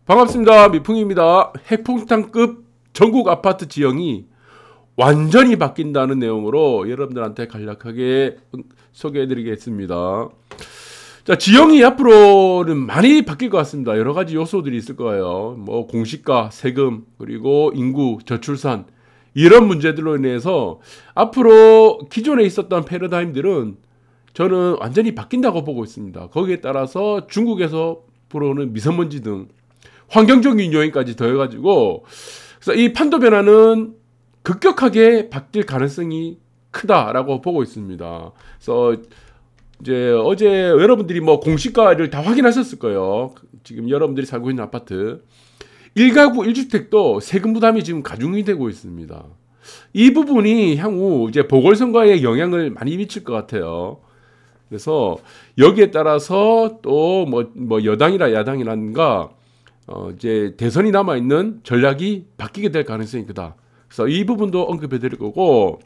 반갑습니다. 미풍입니다. 핵폭탄급 전국 아파트 지형이 완전히 바뀐다는 내용으로 여러분들한테 간략하게 소개해드리겠습니다. 자, 지형이 앞으로는 많이 바뀔 것 같습니다. 여러 가지 요소들이 있을 거예요. 뭐 공시가, 세금, 그리고 인구, 저출산 이런 문제들로 인해서 앞으로 기존에 있었던 패러다임들은 저는 완전히 바뀐다고 보고 있습니다. 거기에 따라서 중국에서 불어오는 미세먼지 등 환경적인 요인까지 더해가지고 그래서 이 판도 변화는 급격하게 바뀔 가능성이 크다라고 보고 있습니다. 그래서 이제 어제 여러분들이 뭐 공시가를 다 확인하셨을 거예요. 지금 여러분들이 살고 있는 아파트 1가구 1주택도 세금 부담이 지금 가중이 되고 있습니다. 이 부분이 향후 이제 보궐선거에 영향을 많이 미칠 것 같아요. 그래서 여기에 따라서 또 뭐 여당이라 야당이란가 이제 대선이 남아 있는 전략이 바뀌게 될 가능성이 크다. 그래서 이 부분도 언급해 드릴 거고.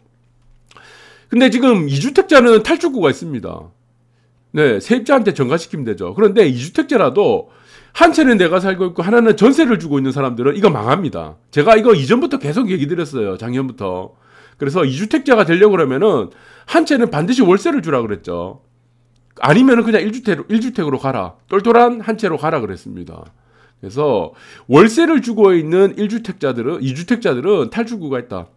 근데 지금 2주택자는 탈출구가 있습니다. 네, 세입자한테 전가시키면 되죠. 그런데 2주택자라도 한 채는 내가 살고 있고 하나는 전세를 주고 있는 사람들은 이거 망합니다. 제가 이거 이전부터 계속 얘기 드렸어요. 작년부터. 그래서 2주택자가 되려고 그러면은 한 채는 반드시 월세를 주라 그랬죠. 아니면은 그냥 1주택으로 가라. 똘똘한 한 채로 가라 그랬습니다. 그래서 월세를 주고 있는 2주택자들은 탈출구가 있다.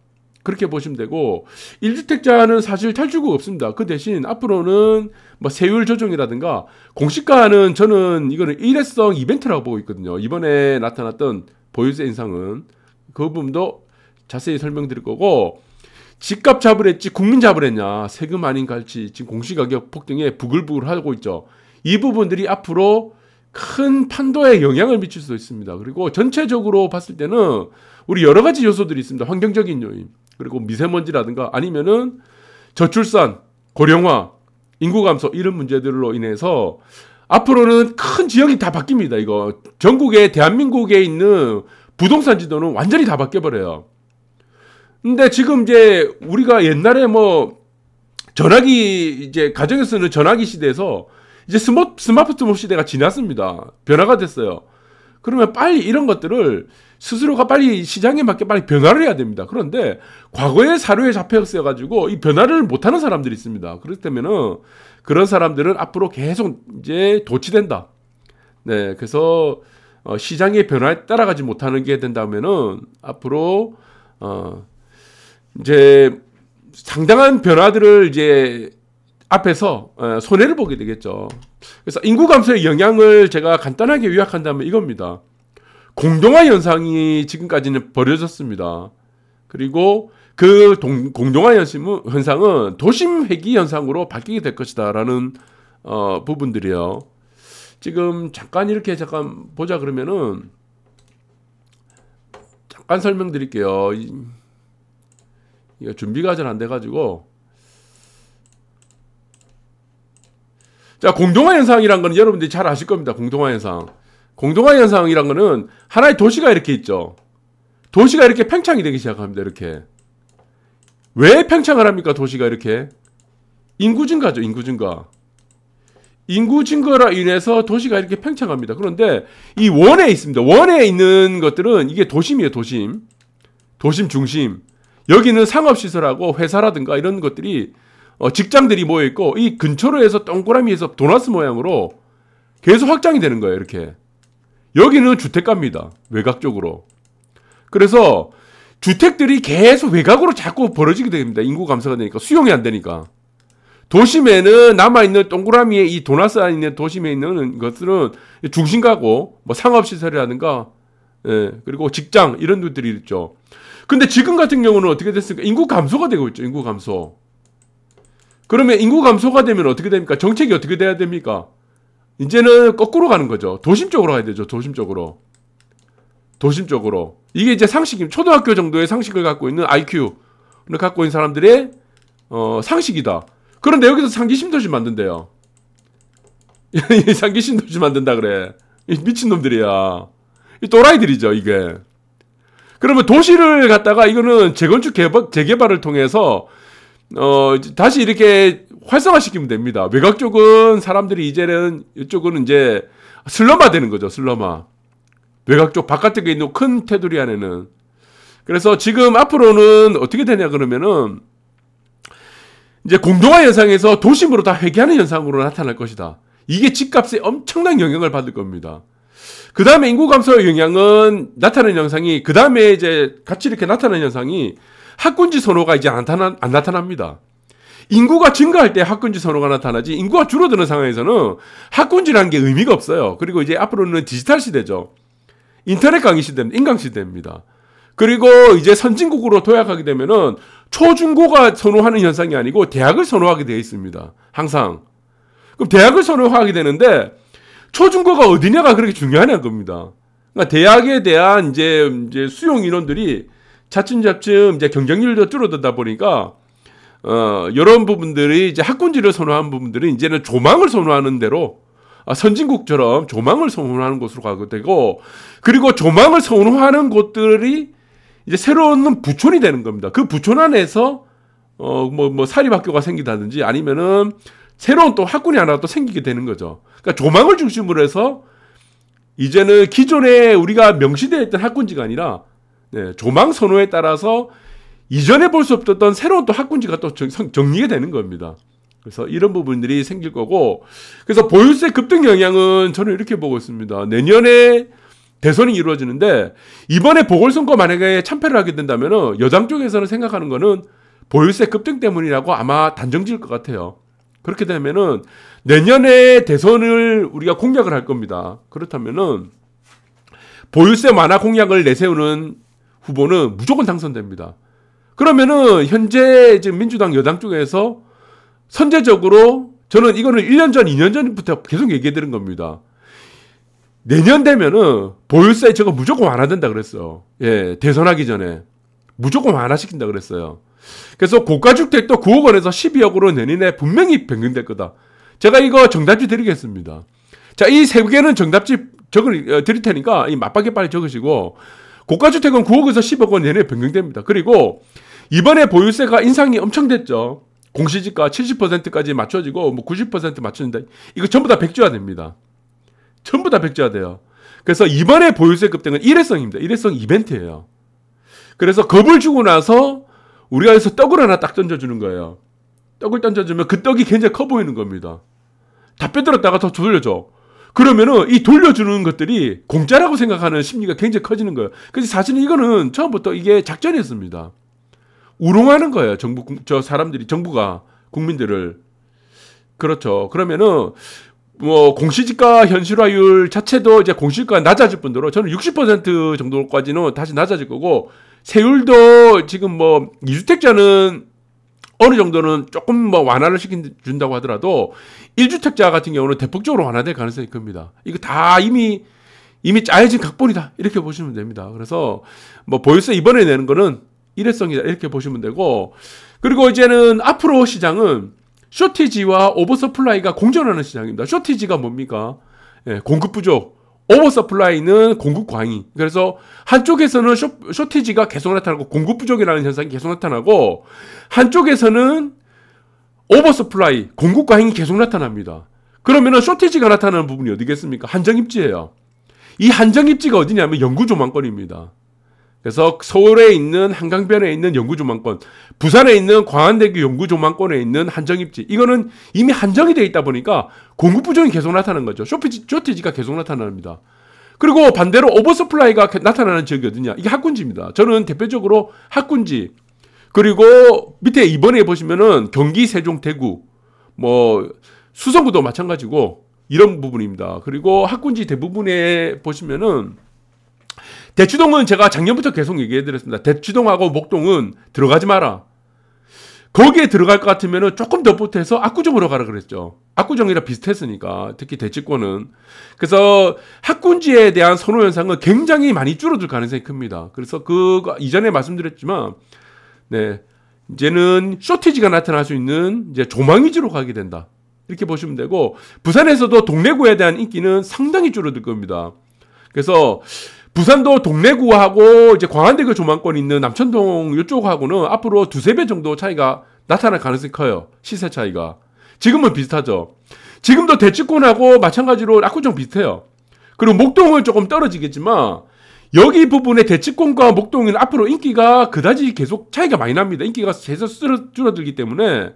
그렇게 보시면 되고 1주택자는 사실 탈출구가 없습니다. 그 대신 앞으로는 뭐 세율 조정이라든가 공시가는 저는 이거는 일회성 이벤트라고 보고 있거든요. 이번에 나타났던 보유세 인상은 그 부분도 자세히 설명드릴 거고 집값 잡으랬지 국민 잡으랬냐 세금 아닌 갈치 지금 공시가격 폭등에 부글부글 하고 있죠. 이 부분들이 앞으로 큰 판도에 영향을 미칠 수 있습니다. 그리고 전체적으로 봤을 때는 우리 여러 가지 요소들이 있습니다. 환경적인 요인, 그리고 미세먼지라든가 아니면은 저출산, 고령화, 인구 감소 이런 문제들로 인해서 앞으로는 큰 지형이 다 바뀝니다. 이거 전국에 대한민국에 있는 부동산 지도는 완전히 다 바뀌어버려요. 근데 지금 이제 우리가 옛날에 뭐 전화기 이제 가정에서 쓰는 전화기 시대에서 이제 스마트폰 시대가 지났습니다. 변화가 됐어요. 그러면 빨리 이런 것들을 스스로가 빨리 시장에 맞게 빨리 변화를 해야 됩니다. 그런데 과거의 사료에 잡혀 있어가지고 이 변화를 못하는 사람들이 있습니다. 그렇기 때문에는 그런 사람들은 앞으로 계속 이제 도취된다. 네, 그래서 시장의 변화에 따라가지 못하는 게 된다면은 앞으로 이제 상당한 변화들을 이제 앞에서 손해를 보게 되겠죠. 그래서 인구 감소의 영향을 제가 간단하게 요약한다면 이겁니다. 공동화 현상이 지금까지는 벌어졌습니다. 그리고 그 공동화 현상은 도심 회귀 현상으로 바뀌게 될 것이다라는 부분들이에요. 지금 잠깐 보자 그러면은 잠깐 설명드릴게요. 이거 준비가 잘 안 돼가지고. 자, 공동화 현상이란 건 여러분들이 잘 아실 겁니다. 공동화 현상. 공동화 현상이란 거는 하나의 도시가 이렇게 있죠. 도시가 이렇게 팽창이 되기 시작합니다. 이렇게. 왜 팽창을 합니까? 도시가 이렇게. 인구 증가죠. 인구 증가. 인구 증가로 인해서 도시가 이렇게 팽창합니다. 그런데 이 원에 있습니다. 원에 있는 것들은 이게 도심이에요. 도심. 도심 중심. 여기는 상업시설하고 회사라든가 이런 것들이 직장들이 모여있고 이 근처로 해서 동그라미에서 도너스 모양으로 계속 확장이 되는 거예요. 이렇게. 여기는 주택가입니다. 외곽 쪽으로. 그래서 주택들이 계속 외곽으로 자꾸 벌어지게 됩니다. 인구 감소가 되니까. 수용이 안 되니까. 도심에는 남아있는 동그라미에 이 도너스 안에 있는 도심에 있는 것들은 중심가고 뭐 상업시설이라든가 그리고 직장 이런 것들이 있죠. 근데 지금 같은 경우는 어떻게 됐습니까? 인구 감소가 되고 있죠. 인구 감소. 그러면 인구 감소가 되면 어떻게 됩니까? 정책이 어떻게 돼야 됩니까? 이제는 거꾸로 가는 거죠. 도심 쪽으로 가야 되죠. 도심 쪽으로. 도심 쪽으로. 이게 이제 상식입니다. 초등학교 정도의 상식을 갖고 있는 IQ를 갖고 있는 사람들의 상식이다. 그런데 여기서 상기신도시 만든대요. 상기신도시 만든다 그래. 미친놈들이야. 이 또라이들이죠, 이게. 그러면 도시를 갖다가 이거는 재건축 재개발을 통해서 다시 이렇게 활성화시키면 됩니다. 외곽 쪽은 사람들이 이제는 이쪽은 이제 슬럼화 되는 거죠. 슬럼화. 외곽 쪽 바깥쪽에 있는 큰 테두리 안에는. 그래서 지금 앞으로는 어떻게 되냐 그러면은 이제 공동화 현상에서 도심으로 다 회귀하는 현상으로 나타날 것이다. 이게 집값에 엄청난 영향을 받을 겁니다. 그 다음에 인구 감소의 영향은 나타나는 현상이, 그 다음에 이제 같이 이렇게 나타나는 현상이 학군지 선호가 이제 안 나타납니다. 인구가 증가할 때 학군지 선호가 나타나지, 인구가 줄어드는 상황에서는 학군지라는 게 의미가 없어요. 그리고 이제 앞으로는 디지털 시대죠. 인터넷 강의 시대입니다. 인강 시대입니다. 그리고 이제 선진국으로 도약하게 되면은 초중고가 선호하는 현상이 아니고 대학을 선호하게 되어 있습니다. 항상. 그럼 대학을 선호하게 되는데 초중고가 어디냐가 그렇게 중요하냐는 겁니다. 그러니까 대학에 대한 이제 수용 인원들이 차츰차츰 이제 경쟁률도 줄어들다 보니까 이런 부분들이 이제 학군지를 선호하는 부분들이 이제는 조망을 선호하는 대로 선진국처럼 조망을 선호하는 곳으로 가게 되고, 그리고 조망을 선호하는 곳들이 이제 새로운 부촌이 되는 겁니다. 그 부촌 안에서 사립학교가 생기다든지 아니면은 새로운 또 학군이 하나 또 생기게 되는 거죠. 그러니까 조망을 중심으로 해서 이제는 기존에 우리가 명시되어 있던 학군지가 아니라 조망 선호에 따라서 이전에 볼 수 없었던 새로운 또 학군지가 또 정리가 되는 겁니다. 그래서 이런 부분들이 생길 거고, 그래서 보유세 급등 영향은 저는 이렇게 보고 있습니다. 내년에 대선이 이루어지는데 이번에 보궐선거 만약에 참패를 하게 된다면 여당 쪽에서는 생각하는 거는 보유세 급등 때문이라고 아마 단정 지을 것 같아요. 그렇게 되면은 내년에 대선을 우리가 공약을 할 겁니다. 그렇다면은 보유세 완화 공약을 내세우는 후보는 무조건 당선됩니다. 그러면은 현재 지금 민주당 여당 쪽에서 선제적으로 저는 이거는 1년 전, 2년 전부터 계속 얘기해 드린 겁니다. 내년 되면은 보유세 저거 무조건 완화된다 그랬어요. 예, 대선하기 전에 무조건 완화시킨다 그랬어요. 그래서 고가주택도 9억 원에서 12억으로 내년에 분명히 변경될 거다. 제가 이거 정답지 드리겠습니다. 자, 이 세 개는 정답지 드릴 테니까 이 맞박에 빨리 적으시고, 고가주택은 9억에서 10억 원 내년에 변경됩니다. 그리고 이번에 보유세가 인상이 엄청 됐죠. 공시지가 70%까지 맞춰지고 90% 맞춰진다. 이거 전부 다 백지화 됩니다. 전부 다 백지화 돼요. 그래서 이번에 보유세 급등은 일회성입니다. 일회성 이벤트예요. 그래서 겁을 주고 나서 우리가 여기서 떡을 하나 딱 던져주는 거예요. 떡을 던져주면 그 떡이 굉장히 커 보이는 겁니다. 다 빼들었다가 더 돌려줘. 그러면은 이 돌려주는 것들이 공짜라고 생각하는 심리가 굉장히 커지는 거예요. 그래서 사실은 이거는 처음부터 이게 작전이었습니다. 우롱하는 거예요. 정부가 국민들을. 그렇죠. 그러면은 공시지가 현실화율 자체도 이제 공시지가가 낮아질 뿐더러 저는 60% 정도까지는 다시 낮아질 거고, 세율도 지금 2주택자는 어느 정도는 조금 완화를 시켜준다고 하더라도 1주택자 같은 경우는 대폭적으로 완화될 가능성이 큽니다. 이거 다 이미 짜여진 각본이다. 이렇게 보시면 됩니다. 그래서 보유세 이번에 내는 거는 일회성이다. 이렇게 보시면 되고, 그리고 이제는 앞으로 시장은 쇼티지와 오버서플라이가 공존하는 시장입니다. 쇼티지가 뭡니까? 예, 공급 부족. 오버서플라이는 공급 과잉. 그래서 한쪽에서는 쇼티지가 계속 나타나고 공급 부족이라는 현상이 계속 나타나고, 한쪽에서는 오버서플라이, 공급 과잉이 계속 나타납니다. 그러면은 쇼티지가 나타나는 부분이 어디겠습니까? 한정입지예요. 이 한정입지가 어디냐면 영구조망권입니다. 그래서 서울에 있는 한강변에 있는 영구조망권, 부산에 있는 광안대교 영구조망권에 있는 한정입지, 이거는 이미 한정이 되어 있다 보니까 공급 부족이 계속 나타나는 거죠. 쇼티지가 계속 나타납니다. 그리고 반대로 오버서플라이가 나타나는 지역이 어디냐? 이게 학군지입니다. 저는 대표적으로 학군지, 그리고 밑에 이번에 보시면은 경기, 세종, 대구, 수성구도 마찬가지고 이런 부분입니다. 그리고 학군지 대부분에 보시면은 대치동은 제가 작년부터 계속 얘기해드렸습니다. 대치동하고 목동은 들어가지 마라. 거기에 들어갈 것 같으면 조금 더 보태서 압구정으로 가라 그랬죠. 압구정이랑 비슷했으니까, 특히 대치권은. 그래서 학군지에 대한 선호 현상은 굉장히 많이 줄어들 가능성이 큽니다. 그래서 이전에 말씀드렸지만, 이제는 쇼티지가 나타날 수 있는 이제 조망 위주로 가게 된다. 이렇게 보시면 되고, 부산에서도 동래구에 대한 인기는 상당히 줄어들 겁니다. 그래서 부산도 동래구하고 이제 광안대교 조망권이 있는 남천동 이쪽하고는 앞으로 2-3배 정도 차이가 나타날 가능성이 커요. 시세 차이가. 지금은 비슷하죠. 지금도 대치권하고 마찬가지로 압구정 비슷해요. 그리고 목동은 조금 떨어지겠지만 여기 부분의 대치권과 목동은 앞으로 인기가 그다지 계속 차이가 많이 납니다. 인기가 계속 줄어들기 때문에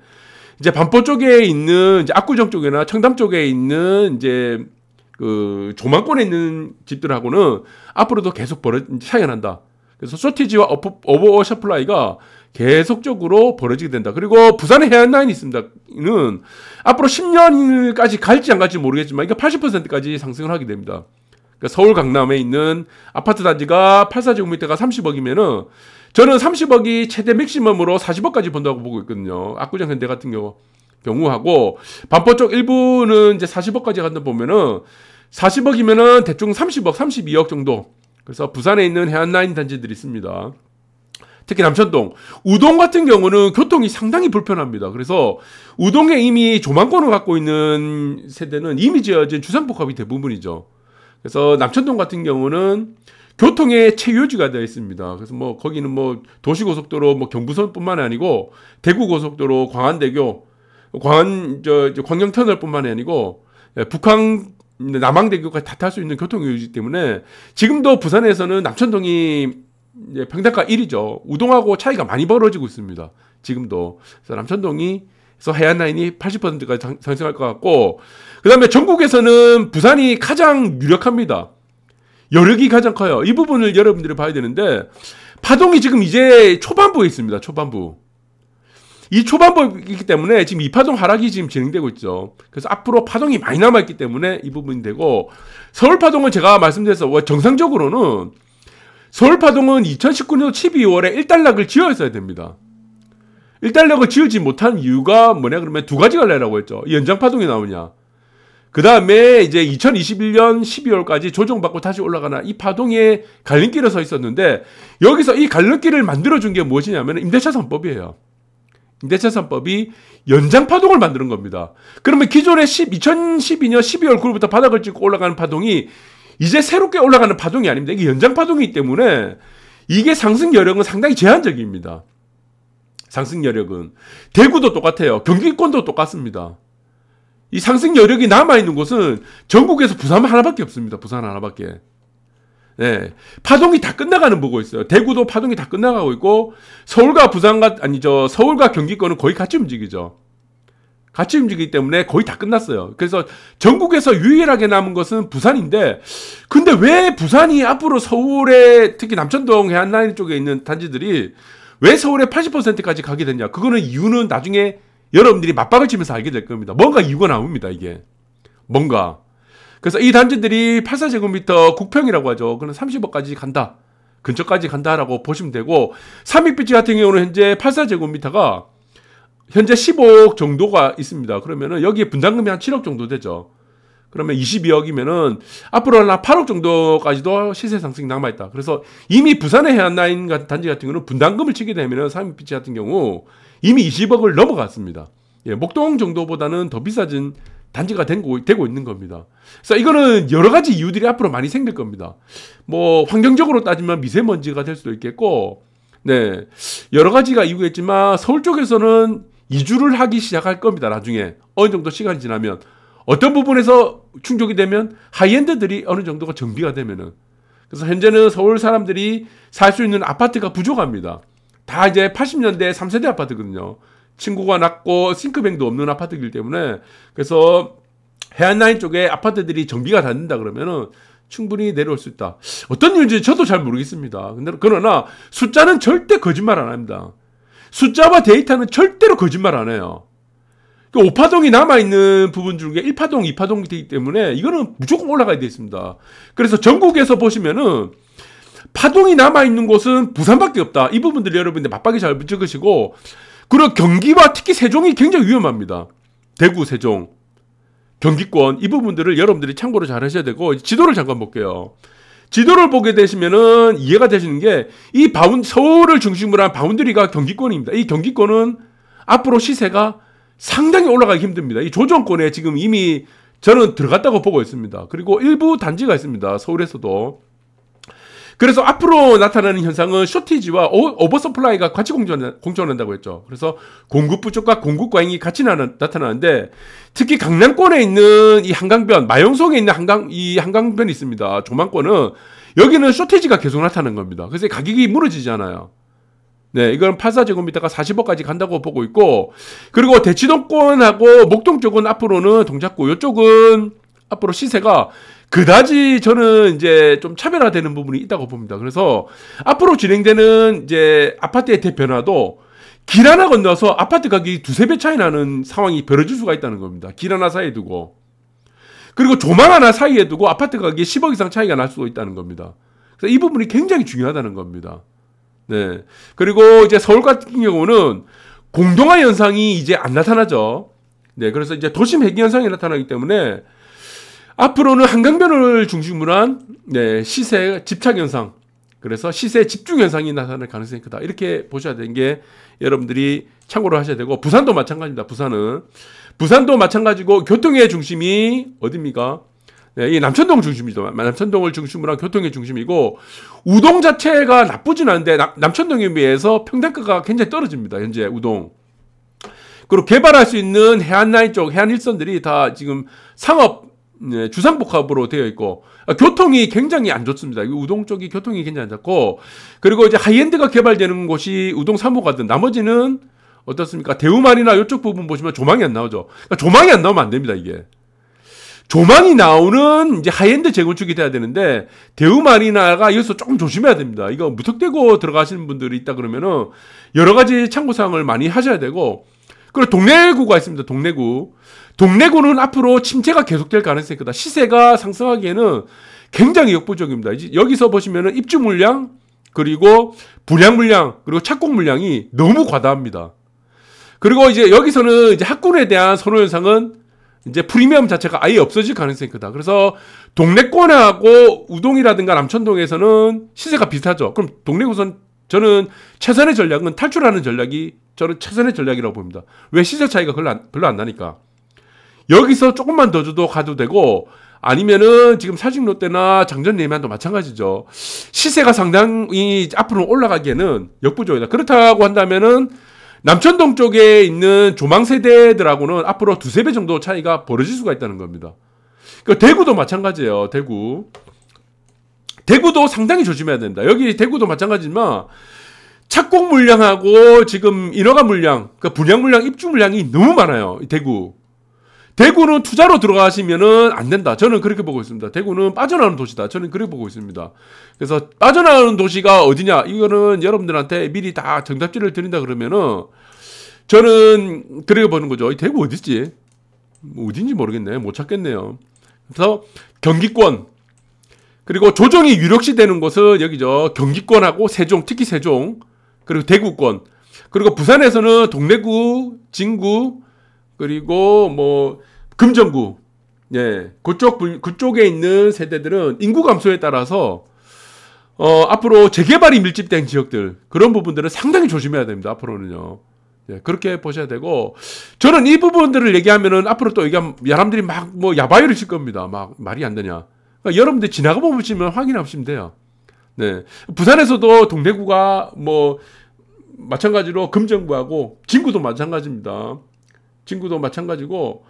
이제 반포 쪽에 있는 이제 압구정 쪽이나 청담 쪽에 있는 이제 그 조망권에 있는 집들하고는 앞으로도 계속 차이가 난다. 그래서 쇼티지와 오버 서플라이가 계속적으로 벌어지게 된다. 그리고 부산에 해안라인이 있습니다. 는 앞으로 10년까지 갈지 안 갈지 모르겠지만 이게 80%까지 상승을 하게 됩니다. 그러니까 서울 강남에 있는 아파트 단지가 84제곱미터가 30억이면은 저는 30억이 최대 맥시멈으로 40억까지 본다고 보고 있거든요. 압구정 현대 같은 경우하고 반포 쪽 일부는 이제 40억까지 간다 보면은 40억이면은 대충 30억, 32억 정도. 그래서 부산에 있는 해안라인 단지들이 있습니다. 특히 남천동, 우동 같은 경우는 교통이 상당히 불편합니다. 그래서 우동에 이미 조망권을 갖고 있는 세대는 이미 지어진 주상복합이 대부분이죠. 그래서 남천동 같은 경우는 교통의 최유지가 되어 있습니다. 그래서 뭐 거기는 뭐 도시고속도로 뭐 경부선뿐만 아니고 대구고속도로 광안대교, 광영터널뿐만 아니고 북한 남항대교까지 다 탈 수 있는 교통유지 때문에 지금도 부산에서는 남천동이 평당가 1위죠. 우동하고 차이가 많이 벌어지고 있습니다. 지금도. 그래서 남천동에서 해안라인이 80%까지 상승할 것 같고, 그 다음에 전국에서는 부산이 가장 유력합니다. 여력이 가장 커요. 이 부분을 여러분들이 봐야 되는데, 파동이 지금 이제 초반부에 있습니다. 초반부. 이 초반부이기 때문에 지금 이 파동 하락이 지금 진행되고 있죠. 그래서 앞으로 파동이 많이 남아있기 때문에 이 부분이 되고, 서울 파동은 제가 말씀드렸어. 정상적으로는 서울 파동은 2019년 12월에 1단락을 지어야 됩니다. 1단락을 지어지 못한 이유가 뭐냐 그러면 두 가지가 나라고 했죠. 연장 파동이 나오냐. 그 다음에 이제 2021년 12월까지 조정받고 다시 올라가나 이 파동에 갈림길에 서 있었는데 여기서 이 갈림길을 만들어준 게 무엇이냐면 임대차 3법이에요. 임대차 3법이 연장 파동을 만드는 겁니다. 그러면 기존의 2012년 12월 9일부터 바닥을 찍고 올라가는 파동이 이제 새롭게 올라가는 파동이 아닙니다. 이게 연장 파동이기 때문에 이게 상승 여력은 상당히 제한적입니다. 상승 여력은. 대구도 똑같아요. 경기권도 똑같습니다. 이 상승 여력이 남아있는 곳은 전국에서 부산 하나밖에 없습니다. 부산 하나밖에. 네. 파동이 다 끝나가는 보고 있어요. 대구도 파동이 다 끝나가고 있고, 서울과 서울과 경기권은 거의 같이 움직이죠. 같이 움직이기 때문에 거의 다 끝났어요. 그래서 전국에서 유일하게 남은 것은 부산인데, 근데 왜 부산이 앞으로 서울에, 특히 남천동 해안라인 쪽에 있는 단지들이 왜 서울에 80%까지 가게 됐냐? 그거는 이유는 나중에 여러분들이 맞박을 치면서 알게 될 겁니다. 뭔가 이유가 나옵니다, 이게. 뭔가. 그래서 이 단지들이 84제곱미터 국평이라고 하죠. 그는 30억까지 간다. 근처까지 간다라고 보시면 되고, 삼익빛지 같은 경우는 현재 84제곱미터가 현재 15억 정도가 있습니다. 그러면은 여기에 분담금이 한 7억 정도 되죠. 그러면 22억이면은 앞으로 한 8억 정도까지도 시세 상승이 남아있다. 그래서 이미 부산의 해안라인 단지 같은 경우는 분담금을 치게 되면은 삼익빛지 같은 경우 이미 20억을 넘어갔습니다. 예, 목동 정도보다는 더 비싸진 단지가 되고 있는 겁니다. 그래서 이거는 여러 가지 이유들이 앞으로 많이 생길 겁니다. 뭐 환경적으로 따지면 미세먼지가 될 수도 있겠고, 네, 여러 가지가 이유가 있지만 서울 쪽에서는 이주를 하기 시작할 겁니다. 나중에 어느 정도 시간이 지나면 어떤 부분에서 충족이 되면 하이엔드들이 어느 정도가 정비가 되면은, 그래서 현재는 서울 사람들이 살 수 있는 아파트가 부족합니다. 다 이제 80년대 3세대 아파트거든요. 층고가 낮고 싱크뱅도 없는 아파트이기 때문에, 그래서 해안라인 쪽에 아파트들이 정비가 다 된다 그러면은 충분히 내려올 수 있다. 어떤 이유인지 저도 잘 모르겠습니다. 그러나 숫자는 절대 거짓말 안 합니다. 숫자와 데이터는 절대로 거짓말 안 해요. 5파동이 남아있는 부분 중에 1파동, 2파동이 되기 때문에 이거는 무조건 올라가야 되어 있습니다. 그래서 전국에서 보시면은 파동이 남아있는 곳은 부산밖에 없다. 이 부분들 여러분들 맞박이 잘 적으시고, 그리고 경기와 특히 세종이 굉장히 위험합니다. 대구, 세종, 경기권 이 부분들을 여러분들이 참고로 잘 하셔야 되고, 지도를 잠깐 볼게요. 지도를 보게 되시면은 이해가 되시는 게 이 서울을 중심으로 한 바운드리가 경기권입니다. 이 경기권은 앞으로 시세가 상당히 올라가기 힘듭니다. 이 조정권에 지금 이미 저는 들어갔다고 보고 있습니다. 그리고 일부 단지가 있습니다. 서울에서도. 그래서 앞으로 나타나는 현상은 쇼티지와 오버서플라이가 같이 공존한다고 했죠. 그래서 공급 부족과 공급 과잉이 같이 나타나는데 특히 강남권에 있는 이 한강변, 마용성에 있는 한강변이 있습니다. 조망권은 여기는 쇼티지가 계속 나타나는 겁니다. 그래서 가격이 무너지잖아요. 네, 이건 84제곱미터가 40억까지 간다고 보고 있고, 그리고 대치동권하고 목동 쪽은 앞으로는 동작구, 이쪽은 앞으로 시세가 그다지 저는 이제 좀 차별화되는 부분이 있다고 봅니다. 그래서 앞으로 진행되는 이제 아파트의 대변화도 길 하나 건너서 아파트 가격이 두세 배 차이 나는 상황이 벌어질 수가 있다는 겁니다. 길 하나 사이에 두고. 그리고 조망 하나 사이에 두고 아파트 가격이 10억 이상 차이가 날 수도 있다는 겁니다. 그래서 이 부분이 굉장히 중요하다는 겁니다. 네. 그리고 이제 서울 같은 경우는 공동화 현상이 이제 안 나타나죠. 네. 그래서 이제 도심 회귀 현상이 나타나기 때문에 앞으로는 한강변을 중심으로 한 시세 집착 현상, 그래서 시세 집중 현상이 나타날 가능성이 크다. 이렇게 보셔야 되는 게 여러분들이 참고로 하셔야 되고, 부산도 마찬가지입니다. 부산도 마찬가지고 교통의 중심이 어디입니까? 네, 이 남천동 중심이죠. 남천동을 중심으로 한 교통의 중심이고, 우동 자체가 나쁘진 않은데 남천동에 비해서 평당가가 굉장히 떨어집니다. 현재 우동. 그리고 개발할 수 있는 해안라인 쪽 해안 일선들이 다 지금 상업 주상복합으로 되어 있고, 교통이 굉장히 안 좋습니다. 우동 쪽이 교통이 굉장히 안 좋고, 그리고 이제 하이엔드가 개발되는 곳이 우동 3호가든 나머지는 어떻습니까? 대우마리나 이쪽 부분 보시면 조망이 안 나오죠. 그러니까 조망이 안 나오면 안 됩니다, 이게. 조망이 나오는 이제 하이엔드 재건축이 돼야 되는데, 대우마리나가 여기서 조금 조심해야 됩니다. 이거 무턱대고 들어가시는 분들이 있다 그러면은 여러 가지 참고사항을 많이 하셔야 되고, 그리고 동래구가 있습니다. 동래구는 앞으로 침체가 계속될 가능성이 크다. 시세가 상승하기에는 굉장히 역부족입니다. 여기서 보시면은 입주 물량, 그리고 분양 물량, 그리고 착공 물량이 너무 과다합니다. 그리고 이제 여기서는 이제 학군에 대한 선호 현상은 이제 프리미엄 자체가 아예 없어질 가능성이 크다. 그래서 동래권하고 우동이라든가 남천동에서는 시세가 비슷하죠. 그럼 동래구선 저는 최선의 전략은 탈출하는 전략이 저는 최선의 전략이라고 봅니다. 왜? 시세 차이가 별로 안 나니까. 여기서 조금만 더 줘도 가도 되고, 아니면은 지금 사직롯데나 장전예매한도 마찬가지죠. 시세가 상당히 앞으로 올라가기에는 역부족이다. 그렇다고 한다면은 남천동 쪽에 있는 조망 세대들하고는 앞으로 두세 배 정도 차이가 벌어질 수가 있다는 겁니다. 그러니까 대구도 마찬가지예요. 대구도 상당히 조심해야 된다. 여기 대구도 마찬가지지만 착공 물량하고 지금 인허가 물량, 그러니까 분양 물량, 입주 물량이 너무 많아요. 대구는 투자로 들어가시면은 안 된다. 저는 그렇게 보고 있습니다. 대구는 빠져나오는 도시다. 저는 그렇게 보고 있습니다. 그래서 빠져나오는 도시가 어디냐? 이거는 여러분들한테 미리 다 정답지를 드린다 그러면은 저는 그렇게 보는 거죠. 대구 어디지? 어딘지 모르겠네. 못 찾겠네요. 그래서 경기권, 그리고 조정이 유력시 되는 곳은 여기죠. 경기권하고 세종, 특히 세종, 그리고 대구권, 그리고 부산에서는 동래구, 진구, 그리고 뭐 금정구, 그쪽에 있는 세대들은 인구 감소에 따라서 앞으로 재개발이 밀집된 지역들, 그런 부분들은 상당히 조심해야 됩니다. 앞으로는요. 그렇게 보셔야 되고, 저는 이 부분들을 얘기하면은 앞으로 또 얘기하면 사람들이 막 뭐 야바이를 칠 겁니다. 막 말이 안 되냐. 그러니까 여러분들 지나가 보시면 확인하시면 돼요. 네. 부산에서도 동래구가 뭐 마찬가지로 금정구하고 진구도 마찬가지입니다. 진구도 마찬가지고,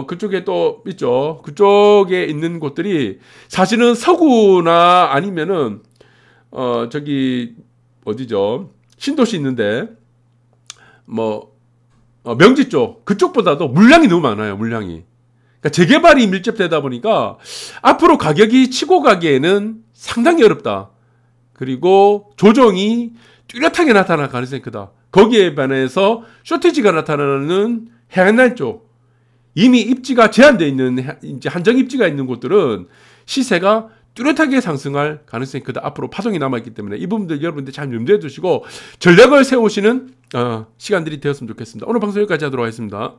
그쪽에 또 있죠. 그쪽에 있는 곳들이 사실은 서구나 아니면은, 저기, 어디죠? 신도시 있는데, 명지 쪽, 그쪽보다도 물량이 너무 많아요, 물량이. 그러니까 재개발이 밀집되다 보니까 앞으로 가격이 치고 가기에는 상당히 어렵다. 그리고 조정이 뚜렷하게 나타날 가능성이 크다. 거기에 반해서 쇼티지가 나타나는 해안날 쪽, 이미 입지가 제한되어 있는, 이제 한정 입지가 있는 곳들은 시세가 뚜렷하게 상승할 가능성이 크다. 앞으로 파동이 남아있기 때문에 이 부분들 여러분들 잘 염두에 두시고 전략을 세우시는 시간들이 되었으면 좋겠습니다. 오늘 방송 여기까지 하도록 하겠습니다.